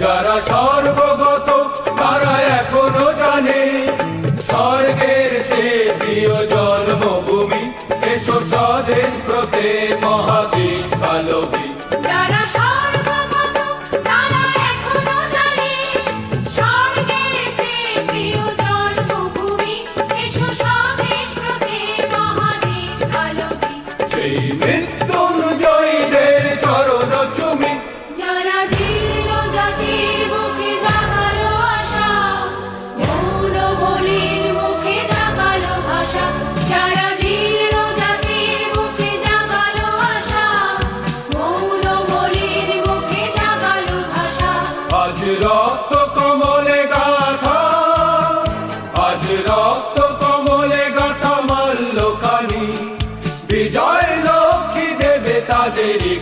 যারা স্বর্গগত তারা এখনো জানে স্বর্গের চেয়ে প্রিয় জন্মভূমি। এসো স্বদেশ ব্রতে মহাদেশ কালবি। যারা স্বর্গগত তারা এখনো জানে স্বর্গের চেয়ে প্রিয় জন্মভূমি। এসো স্বদেশ ব্রতে মহাদেশ কালবি। সেই মৃত্যুঞ্জয়ীদের চরণ চুমি। যারা জীর্ণ জাতির বুকে জাগালো আশা, মৌন বলির মুখে জাগালো ভাষা। যারা জীর্ণ জাতির বুকে জাগালো আশা, মৌন বলির মুখে জাগালো ভাষা। আজ রক্ত কমলে গাথা, আজ রক্ত কমলে গাথা মাল্যখানি। বিজয় লক্ষ্মী দেবে তাদেরই